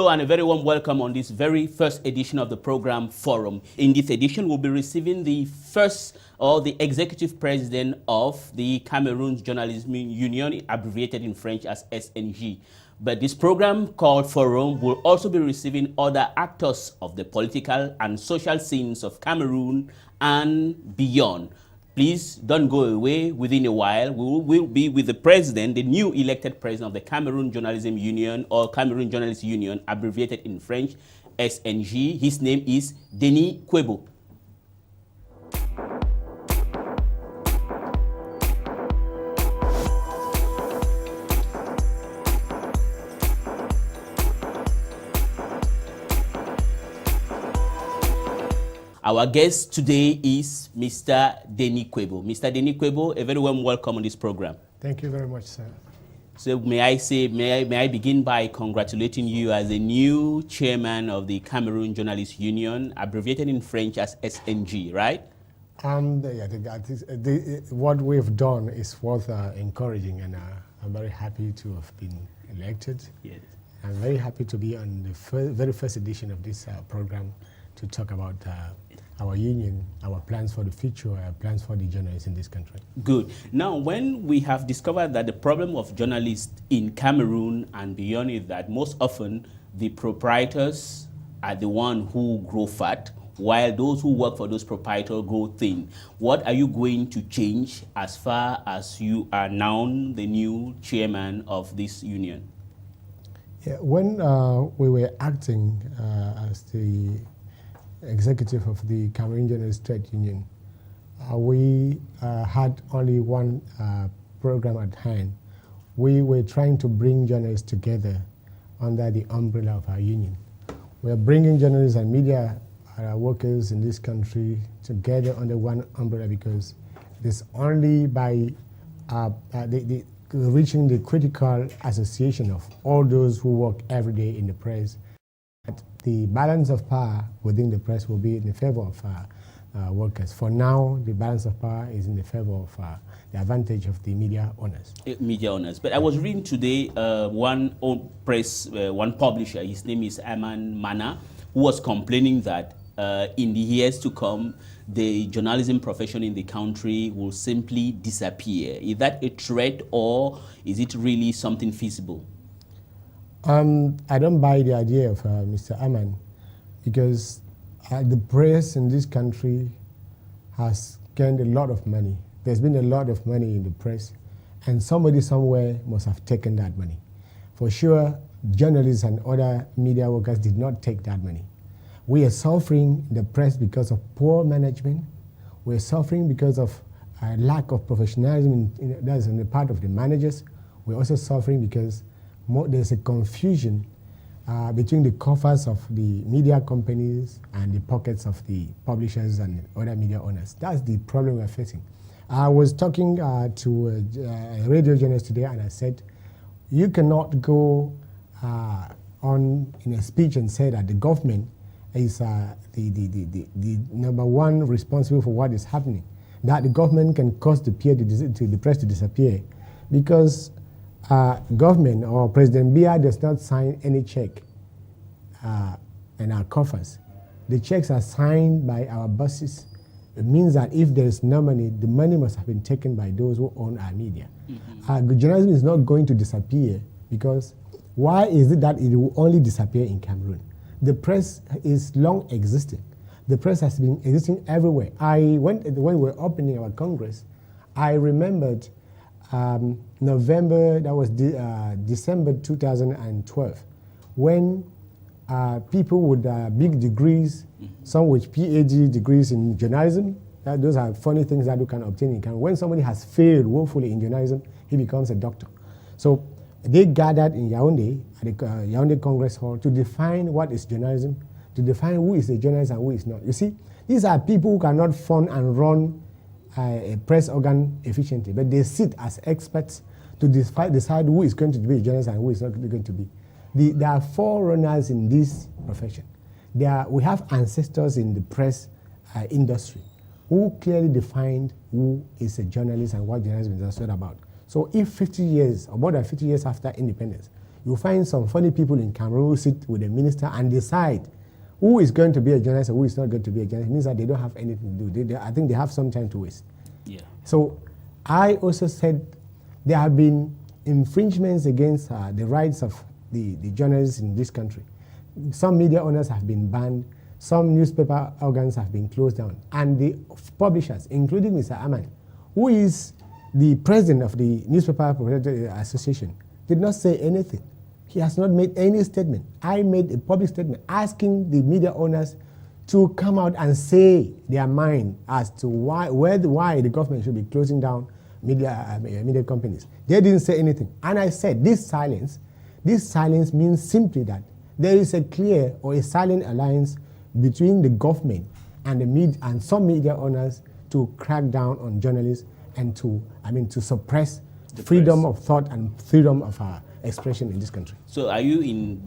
and a very warm welcome on this very first edition of the program Forum. In this edition, we'll be receiving the first or the executive president of the Cameroon Journalism Union, abbreviated in French as SNG. But this program called Forum will also be receiving other actors of the political and social scenes of Cameroon and beyond. Please don't go away. Within a while, we will be with the president, the new elected president of the Cameroon Journalism Union, or Cameroon Journalists Union, abbreviated in French, SNG. His name is Denis Kwebo. Our guest today is Mr. Denis Kwebo. Mr. Denis Kwebo, a very warm welcome on this program. Thank you very much, sir. So may I begin by congratulating you as the new chairman of the Cameroon Journalists Union, abbreviated in French as SNG, right? What we've done is worth encouraging, and I'm very happy to have been elected. Yes. I'm very happy to be on the very first edition of this program to talk about our union, our plans for the future, our plans for the journalists in this country. Good. Now, when we have discovered that the problem of journalists in Cameroon and beyond is that most often the proprietors are the ones who grow fat, while those who work for those proprietors grow thin. What are you going to change as far as you are now the new chairman of this union? Yeah, when we were acting as the executive of the Cameroon Journalists Trade Union, we had only one program at hand. We were trying to bring journalists together under the umbrella of our union. We are bringing journalists and media workers in this country together under one umbrella because it is only by reaching the critical association of all those who work every day in the press, the balance of power within the press will be in the favor of workers. For now, the balance of power is in the favor of the advantage of the media owners. Media owners. But I was reading today one publisher, his name is Aman Mana, who was complaining that in the years to come, the journalism profession in the country will simply disappear. Is that a threat, or is it really something feasible? I don't buy the idea of Mr. Aman, because the press in this country has gained a lot of money. There's been a lot of money in the press, and somebody somewhere must have taken that money. For sure, journalists and other media workers did not take that money. We are suffering in the press because of poor management. We're suffering because of a lack of professionalism that's on the part of the managers. We're also suffering because there's a confusion between the coffers of the media companies and the pockets of the publishers and other media owners. That's the problem we're facing. I was talking to a radio journalist today, and I said, you cannot go on in a speech and say that the government is the number one responsible for what is happening, that the government can cause the press to disappear, because government or President Biya does not sign any check in our coffers. The checks are signed by our bosses. It means that if there is no money, the money must have been taken by those who own our media. Journalism is not going to disappear, because why is it that it will only disappear in Cameroon? The press is long existing. The press has been existing everywhere. When we were opening our Congress, I remembered December 2012, when people with big degrees, some with PhD degrees in journalism, those are funny things that you can obtain in Cameroon. When somebody has failed woefully in journalism, he becomes a doctor. So they gathered in Yaoundé, at the Yaoundé Congress Hall, to define what is journalism, to define who is a journalist and who is not. You see, these are people who cannot fund and run a press organ efficiently, but they sit as experts to decide who is going to be a journalist and who is not going to be. There are forerunners in this profession. We have ancestors in the press industry who clearly defined who is a journalist and what journalism is all about. So if 50 years, or more than 50 years after independence, You find some funny people in Cameroon who sit with the minister and decide who is going to be a journalist and who is not going to be a journalist. It means that they don't have anything to do. I think they have some time to waste. Yeah. So I also said there have been infringements against the rights of the journalists in this country. Some media owners have been banned. Some newspaper organs have been closed down. And the publishers, including Mr. Aman, who is the president of the Newspaper Proprietors Association, did not say anything. He has not made any statement. I made a public statement asking the media owners to come out and say their mind as to why the government should be closing down media companies. They didn't say anything. And I said this silence means simply that there is a clear or a silent alliance between the government and the media and some media owners to crack down on journalists and to suppress the freedom of thought and freedom of expression in this country. So are you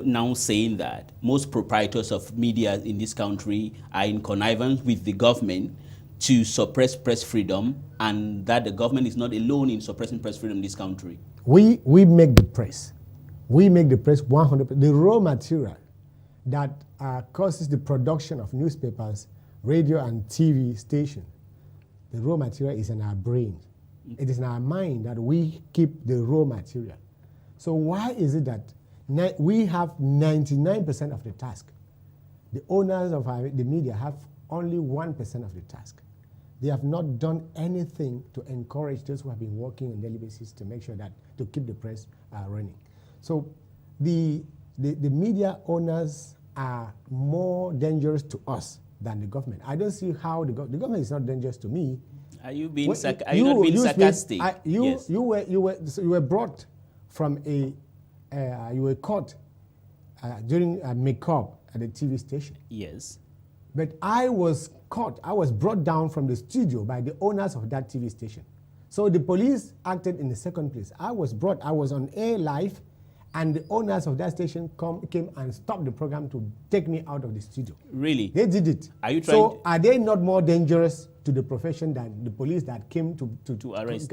now saying that most proprietors of media in this country are in connivance with the government to suppress press freedom, and that the government is not alone in suppressing press freedom in this country? We make the press. We make the press 100%. The raw material that causes the production of newspapers, radio and TV stations, the raw material is in our brains. It is in our mind that we keep the raw material. So why is it that we have 99% of the task? The owners of the media have only 1% of the task. They have not done anything to encourage those who have been working on daily basis to make sure that to keep the press running. So the media owners are more dangerous to us than the government. I don't see how the government is not dangerous to me. Are you being not being sarcastic? Yes. You were brought from you were caught during a makeup at the TV station. Yes. But I was caught. I was brought down from the studio by the owners of that TV station. So the police acted in the second place. I was on air live, and the owners of that station came and stopped the program to take me out of the studio. Really? They did it. Are you trying? So are they not more dangerous to the profession than the police that came to arrest?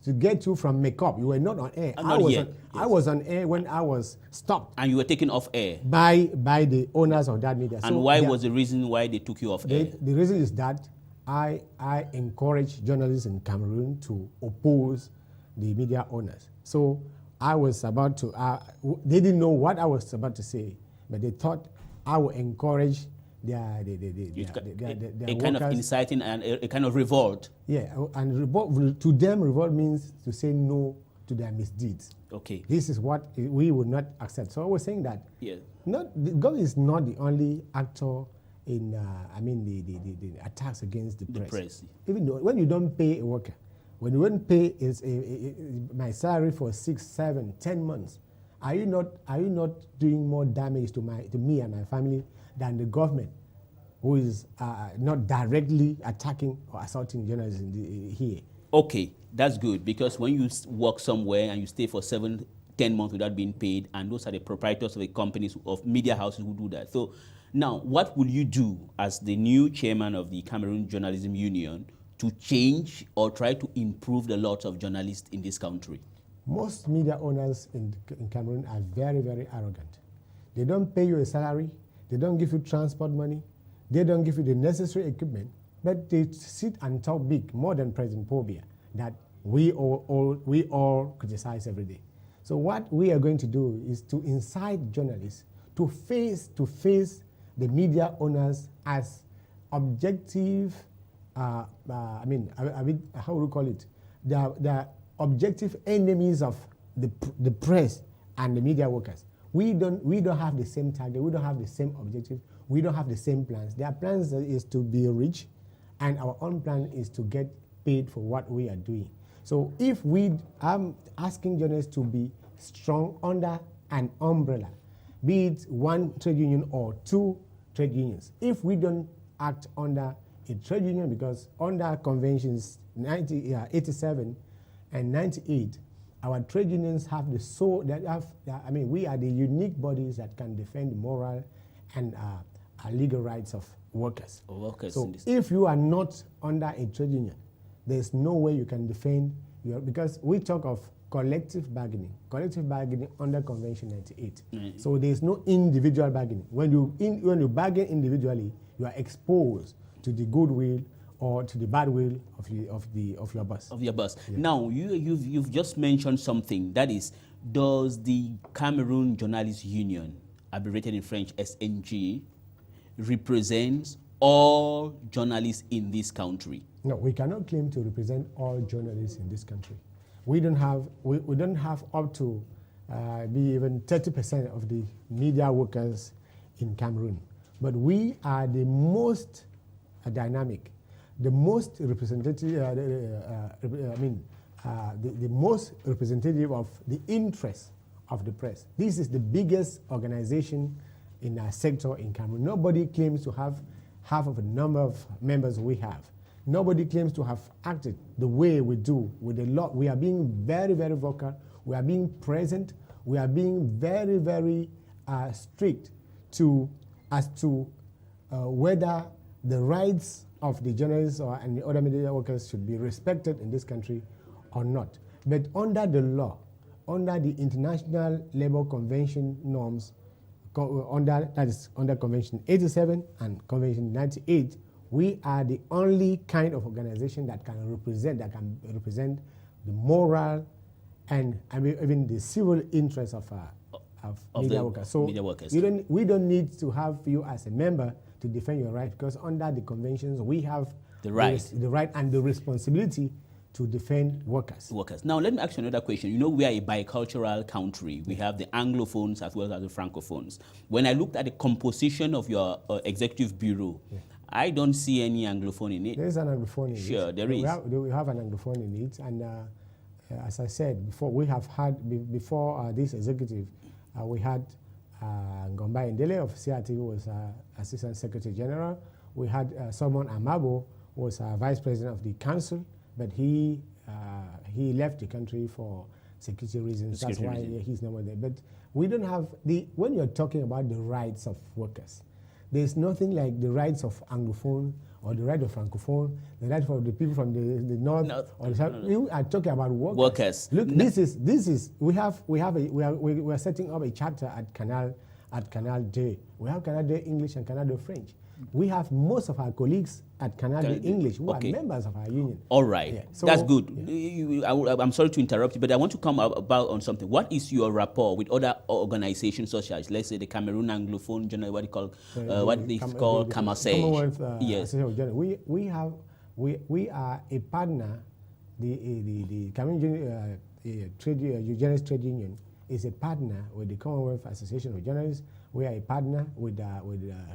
To get you from makeup? You were not on air. I was on air when I was stopped. And you were taken off air? By the owners of that media. And why was the reason why they took you off air? The reason is that I encourage journalists in Cameroon to oppose the media owners. So I was about to, they didn't know what I was about to say, but they thought I would encourage their kind of inciting and a kind of revolt. Yeah, and revolt, to them, revolt means to say no to their misdeeds. Okay. This is what we would not accept. So I was saying that the government is not the only actor in, the attacks against the press. Even though when you don't pay a worker, when you don't pay my salary for 6, 7, 10 months, are you not doing more damage to me and my family than the government, who is not directly attacking or assaulting journalists here? Okay, that's good, because when you work somewhere and you stay for 7, 10 months without being paid, and those are the proprietors of the companies, of media houses who do that. So now, what will you do as the new chairman of the Cameroon Journalism Union to change or try to improve the lot of journalists in this country? Most media owners in Cameroon are very, very arrogant. They don't pay you a salary. They don't give you transport money. They don't give you the necessary equipment. But they sit and talk big, more than President Paul Biya, that we all criticize every day. So what we are going to do is to incite journalists to face the media owners as objective, how would you call it? The objective enemies of the press and the media workers. We don't have the same target. We don't have the same objective. We don't have the same plans. Their plans is to be rich, and our own plan is to get paid for what we are doing. So if I'm asking journalists to be strong under an umbrella, be it one trade union or 2 trade unions. If we don't act under a trade union, because under conventions 87 and 98, our trade unions have we are the unique bodies that can defend the moral and legal rights of workers. So if you are not under a trade union, there's no way you can defend because we talk of collective bargaining under Convention 98. So there is no individual bargaining. When you bargain individually, you are exposed to the goodwill or to the bad will of your boss. Of your boss. Yeah. Now, you've just mentioned something. That is, does the Cameroon Journalists Union, abbreviated in French SNG, represent all journalists in this country? No, we cannot claim to represent all journalists in this country. We don't have up to be even 30% of the media workers in Cameroon. But we are the most dynamic, the most representative, the most representative of the interests of the press. This is the biggest organization in our sector in Cameroon. Nobody claims to have half of the number of members we have. Nobody claims to have acted the way we do with a lot. We are being very, very vocal. We are being present. We are being very, very strict as to whether the rights of the journalists and the other media workers should be respected in this country or not. But under the law, under the International Labour Convention norms, under Convention 87 and Convention 98, we are the only kind of organization that can represent the moral and even the civil interests of media workers. So media workers. We don't need to have you as a member to defend your rights, because under the conventions we have the right and the responsibility to defend workers. Now, let me ask you another question. You know, we are a bicultural country. We have the Anglophones as well as the Francophones. When I looked at the composition of your executive bureau, I don't see any Anglophone in it. There is an Anglophone in it. Sure, there is. We have an Anglophone in it, and as I said before, we have had, before this executive, we had Ngomba Ndele of CRT, who was Assistant Secretary General. We had Solomon Amabo, who was Vice President of the Council, but he left the country for security reasons. That's why he's not there. But we don't have when you're talking about the rights of workers, there's nothing like the rights of Anglophone or the right of Francophone, the right for the people from the north or the south. We are talking about workers. Look, this is we are setting up a chapter at Canal Day. We have Canal Day English and Canal Day French. We have most of our colleagues at Canal Day English who are members of our union. All right, so, that's good. I'm sorry to interrupt you, but I want to come about on something. What is your rapport with other organizations such as, let's say, the Cameroon Anglophone Journal, what they call Commonwealth? Yes. We are a partner. The Cameroon Journalists Trade Union is a partner with the Commonwealth Association of Journalists. We are a partner with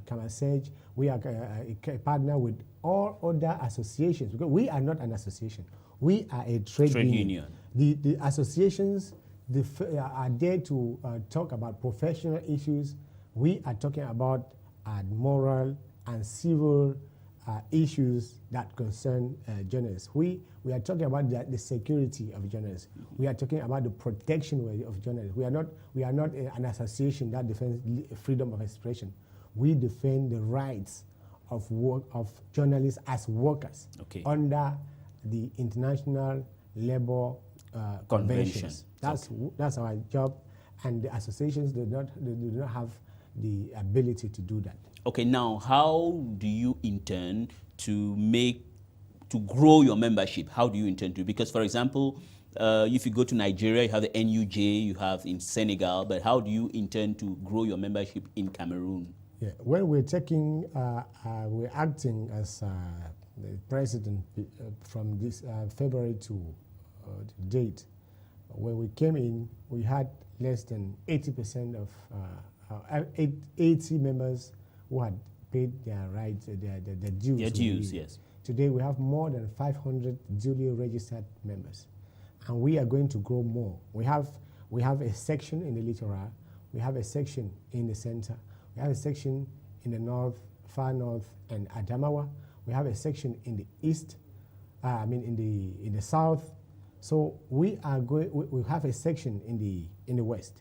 Camasage. We are a partner with all other associations, because we are not an association. We are a trade union. The associations are there to talk about professional issues. We are talking about moral and civil issues that concern journalists. We are talking about the security of journalists. We are talking about the protection of journalists. We are not an association that defends freedom of expression. We defend the rights of journalists as workers under the International Labour Conventions. That's our job, and the associations do not have the ability to do that. Okay, now how do you intend to grow your membership? How do you intend to? Because, for example, if you go to Nigeria, you have the NUJ, you have in Senegal, but how do you intend to grow your membership in Cameroon? Yeah, well, we're acting as the president from this February to date. When we came in, we had less than 80% of 80 members who had paid their rights, their dues. Their dues, yes. Today we have more than 500 duly registered members, and we are going to grow more. We have a section in the littoral, we have a section in the center, we have a section in the north, far north, and Adamawa. We have a section in the east, in the south. So we are going. We have a section in the west.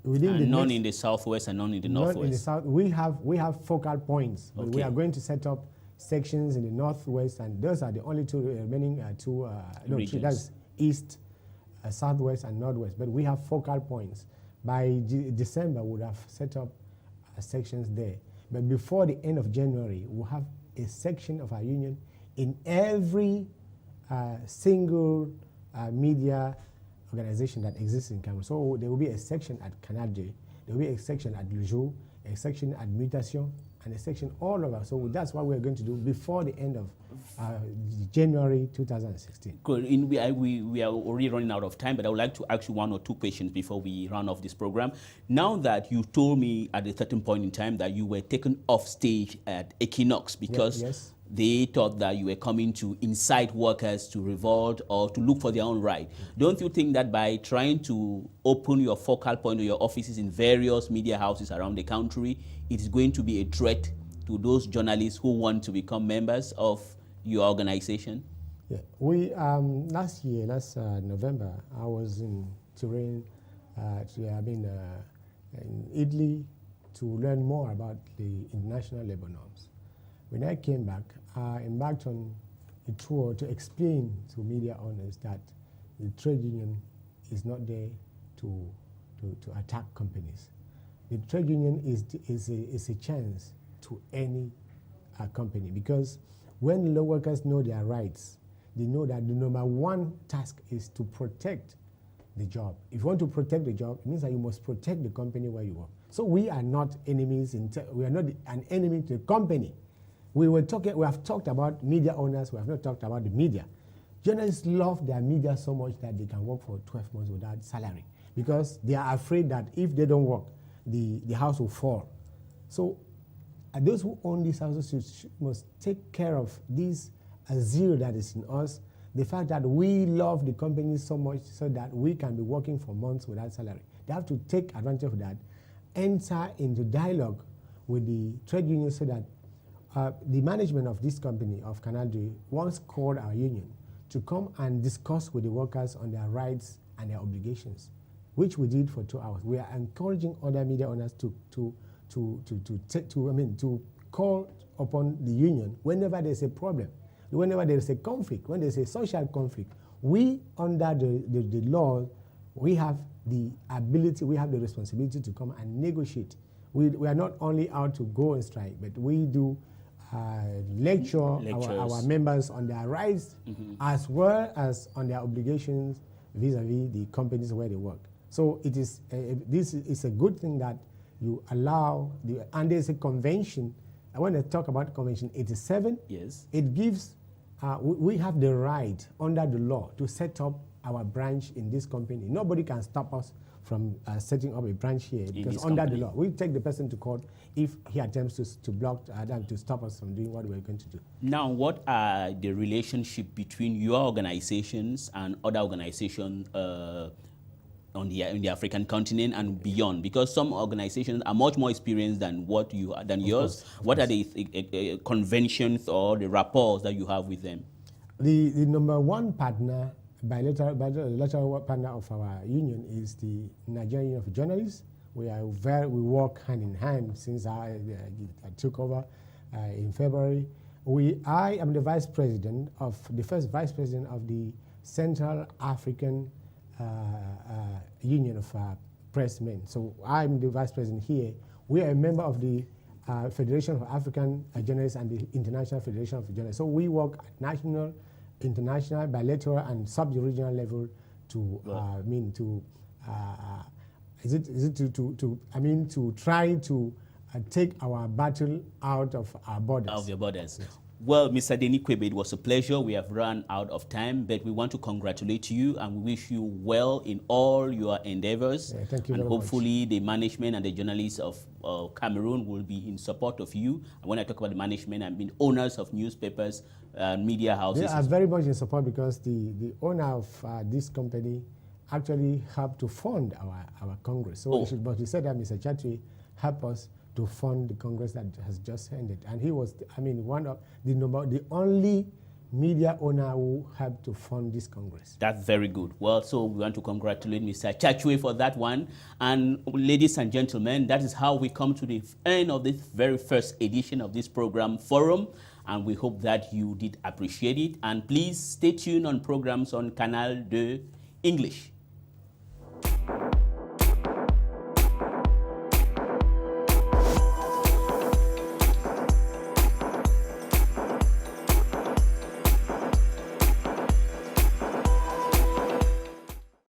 None in the southwest and none in the northwest. None in the south. We have focal points, but we are going to set up sections in the northwest, and those are the only two remaining regions. That's east, Southwest and Northwest, but we have focal points. By December, we would have set up sections there. But before the end of January, we'll have a section of our union in every single media organization that exists in Cameroon. So there will be a section at Canal, there will be a section at Le Jour, a section at Mutation, and a section all over. So that's what we're going to do before the end of January 2016. Good. We are already running out of time, but I would like to ask you one or two questions before we run off this program. Now that you told me at a certain point in time that you were taken off stage at Equinox because yes. They thought that you were coming to incite workers to revolt or to look for their own right. Don't you think that by trying to open your focal point or your offices in various media houses around the country, it is going to be a threat to those journalists who want to become members of your organization? Yeah, we last November, I was in Turin, in Italy, to learn more about the international labor norms. When I came back, I embarked on a tour to explain to media owners that the trade union is not there to attack companies. The trade union is a chance to any company, because when law workers know their rights, they know that the number one task is to protect the job. If you want to protect the job, it means that you must protect the company where you work. So we are not enemies. We are not an enemy to the company. We have talked about media owners. We have not talked about the media. Journalists love their media so much that they can work for 12 months without salary, because they are afraid that if they don't work, the house will fall. So those who own these houses must take care of this zeal that is in us, the fact that we love the company so much so that we can be working for months without salary. They have to take advantage of that, enter into dialogue with the trade union so that the management of this company, of Canal once called our union to come and discuss with the workers on their rights and their obligations, which we did for 2 hours. We are encouraging other media owners to call upon the union whenever there's a problem, whenever there's a conflict, when there's a social conflict. We, under the law, we have the ability, we have the responsibility to come and negotiate. We are not only out to go and strike, but we do lecture our members on their rights, as well as on their obligations vis-a-vis the companies where they work. So it is this is a good thing that you allow and there's a convention. I want to talk about Convention 87. Yes. It gives we have the right under the law to set up our branch in this company. Nobody can stop us from setting up a branch here, because under the law, we take the person to court if he attempts to block them, to stop us from doing what we're going to do. Now, what are the relationship between your organizations and other organizations in the African continent and beyond? Because some organizations are much more experienced than yours. What are the conventions or the rapports that you have with them? The number one partner, bilateral partner of our union is the Nigerian Union of Journalists. We work hand in hand since I took over in February. I am the first vice president of the Central African Union of Pressmen. So I'm the vice president here. We are a member of the Federation of African Journalists and the International Federation of Journalists. So we work at national, international, bilateral, and sub-regional level to try to take our battle out of our borders. Out of your borders. Yes. Well, Mr. Denis Kwebo, it was a pleasure. We have run out of time, but we want to congratulate you and we wish you well in all your endeavors. Yeah, thank you very hopefully much. The management and the journalists of Cameroon will be in support of you. And when I talk about the management, I mean owners of newspapers, media houses. They are very much in support, because the owner of this company actually helped to fund our Congress. So but he said that Mr. Chatri helped us to fund the Congress that has just ended. And he was, one of the only media owner who helped to fund this Congress. That's very good. Well, so we want to congratulate Mr. Chachwe for that one. And ladies and gentlemen, that is how we come to the end of this very first edition of this program, Forum. And we hope that you did appreciate it. And please stay tuned on programs on Canal de English.